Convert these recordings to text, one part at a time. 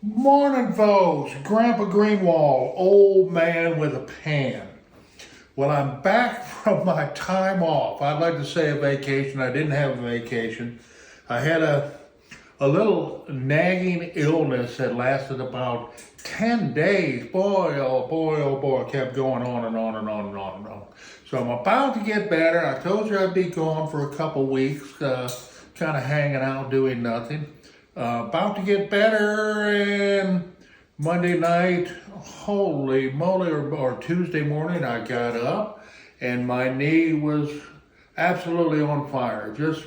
Morning, folks. Grandpa Greenwald, old man with a pan. Well, I'm back from my time off. I'd like to say a vacation. I didn't have a vacation. I had a little nagging illness that lasted about 10 days. Boy, oh boy, it kept going on and on and on and on and on. So I'm about to get better. I told you I'd be gone for a couple weeks, kind of hanging out, doing nothing. About to get better, and Monday night, holy moly, or Tuesday morning, I got up, and my knee was absolutely on fire. Just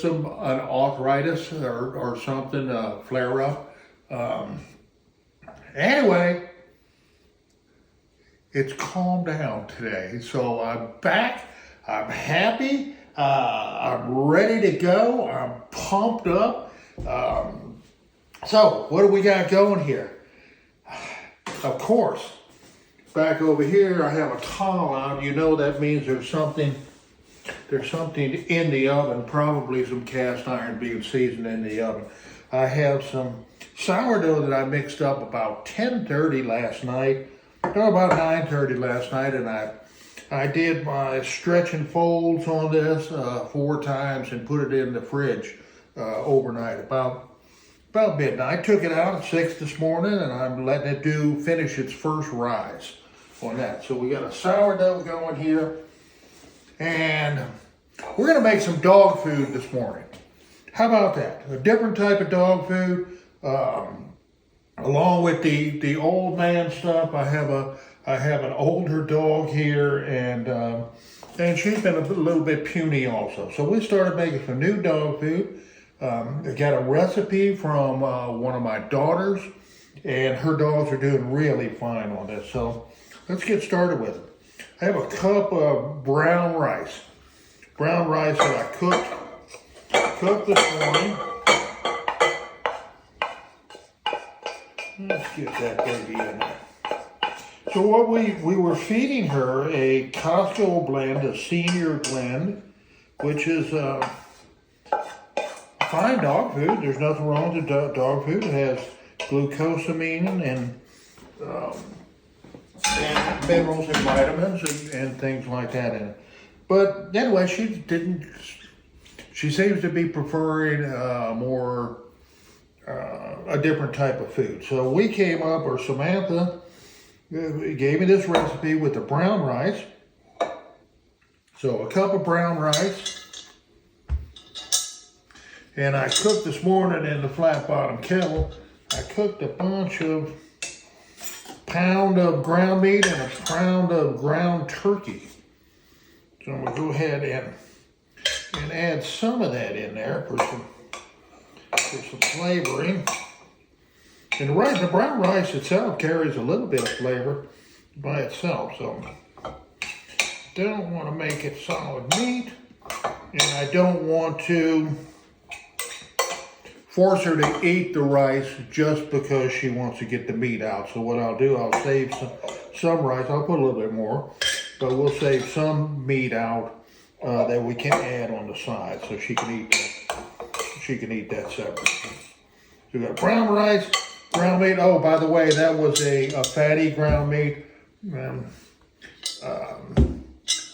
an arthritis or something, flare up. Anyway, it's calmed down today, so I'm back. I'm happy. I'm ready to go. I'm pumped up. So what do we got going here? Of course, back over here I have a towel out. You know that means there's something in the oven, probably some cast iron being seasoned in the oven. I have some sourdough that I mixed up about 10:30 last night, or about 9:30 last night, and I did my stretch and folds on this 4 times and put it in the fridge overnight, about midnight. I took it out at 6 this morning, and I'm letting it finish its first rise on that. So we got a sourdough going here, and we're gonna make some dog food this morning. How about that? A different type of dog food, along with the old man stuff. I have an older dog here, and she's been a little bit puny also. So we started making some new dog food. I got a recipe from one of my daughters, and her dogs are doing really fine on this. So let's get started with it. I have a cup of brown rice. Brown rice that I cooked this morning. Let's get that baby in there. So what we were feeding her a Costco blend, a senior blend, which is fine dog food. There's nothing wrong with dog food. It has glucosamine and minerals and vitamins and things like that in it. But anyway, she seems to be preferring a different type of food. So we came up, or Samantha gave me this recipe with the brown rice. So a cup of brown rice. And I cooked this morning in the flat bottom kettle. I cooked a pound of ground meat and a pound of ground turkey. So I'm gonna go ahead and add some of that in there for some flavoring. And the brown rice itself carries a little bit of flavor by itself, so don't want to make it solid meat, and I don't want to force her to eat the rice just because she wants to get the meat out. So what I'll do, I'll save some rice. I'll put a little bit more, but we'll save some meat out that we can add on the side, so she can eat that. She can eat that separate. So we got brown rice, ground meat. Oh, by the way, that was a fatty ground meat.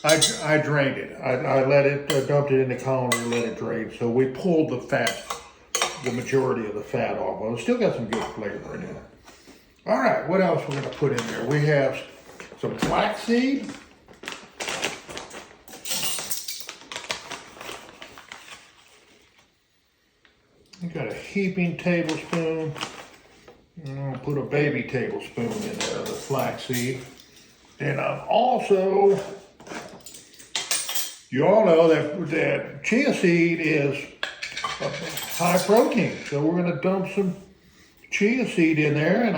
I drained it. I let it, dumped it in the colander and let it drain. So we pulled the majority of the fat off. Well, it's still got some good flavor in it. All right, what else we're going to put in there? We have some flaxseed. I got a heaping tablespoon. I'll put a baby tablespoon in there of the flaxseed. And I'm also, you all know that chia seed is high protein. So we're going to dump some chia seed in there, and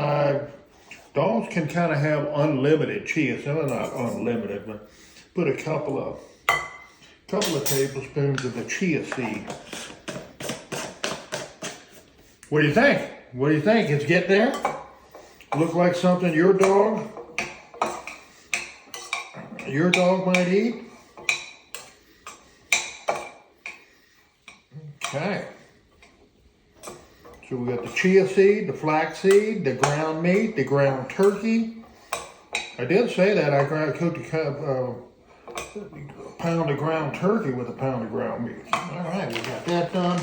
dogs can kind of have unlimited chia seed. Well, not unlimited, but put a couple of tablespoons of the chia seed. What do you think? What do you think? It's getting there? Look like something your dog might eat? Okay. So So we got the chia seed, the flax seed, the ground meat, the ground turkey. I did say that I cooked a pound of ground turkey with a pound of ground meat. All right, we got that done.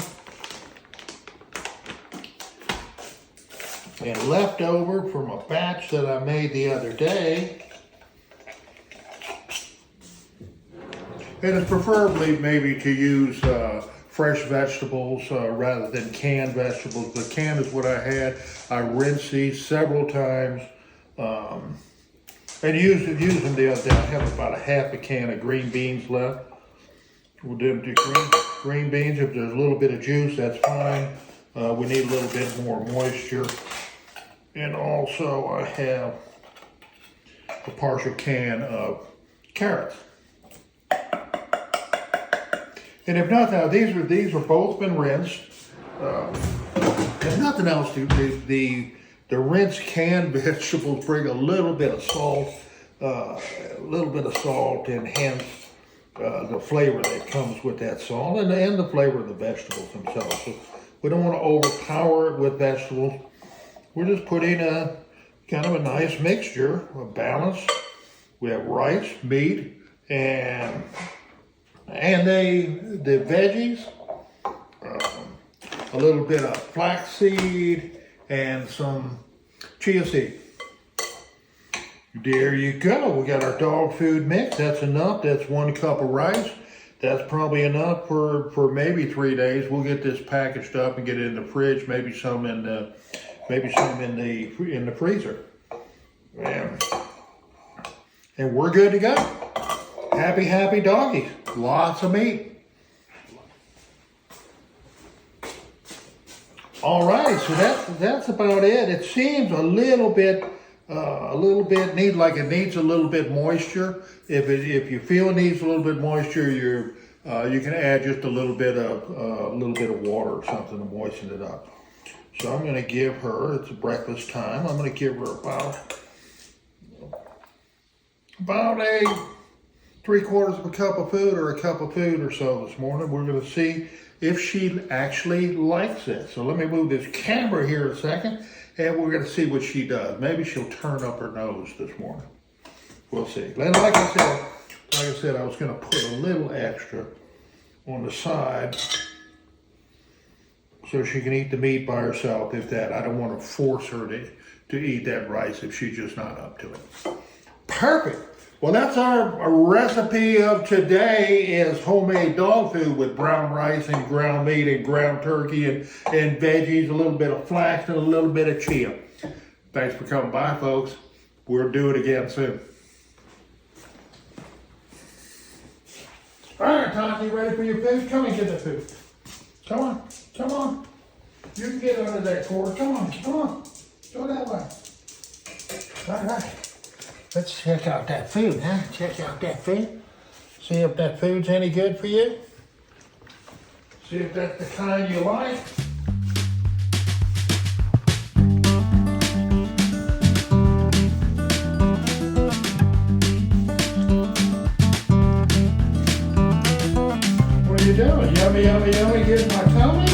And leftover from a batch that I made the other day. And it's preferably maybe to use fresh vegetables rather than canned vegetables. But canned is what I had. I rinsed these several times and used them the other day. I have about a half a can of green beans left. We'll do green beans. If there's a little bit of juice, that's fine. We need a little bit more moisture. And also I have a partial can of carrots. And if not, now these are both been rinsed. If nothing else, the rinsed canned vegetables bring a little bit of salt, and hence the flavor that comes with that salt, and the flavor of the vegetables themselves. So we don't want to overpower it with vegetables. We're just putting a kind of a nice mixture, a balance. We have rice, meat, and the veggies, a little bit of flaxseed, and some chia seed. There you go. We got our dog food mix. That's enough. That's 1 cup of rice. That's probably enough for maybe 3 days. We'll get this packaged up and get it in the fridge. Maybe some in the freezer. And we're good to go. Happy doggies. Lots of meat. All right, so that's about it. It seems a little bit needs a little bit moisture. If you feel it needs a little bit moisture, you can add just a little bit of water or something to moisten it up. So I'm going to give her. It's breakfast time. I'm going to give her about a 3/4 of a cup of food or a cup of food or so this morning. We're going to see if she actually likes it. So let me move this camera here a second, and we're going to see what she does. Maybe she'll turn up her nose this morning. We'll see. Like I said, I was going to put a little extra on the side so she can eat the meat by herself. If that, I don't want to force her to eat that rice if she's just not up to it. Perfect. Well, that's our recipe of today is homemade dog food with brown rice and ground meat and ground turkey and veggies, a little bit of flax and a little bit of chia. Thanks for coming by, folks. We'll do it again soon. All right, Tati, ready for your food? Come and get the food. Come on. You can get under that cord. Come on. Go that way. All right. Let's check out that food, huh? Check out that food. See if that food's any good for you. See if that's the kind you like. What are you doing? Yummy, getting my tummy?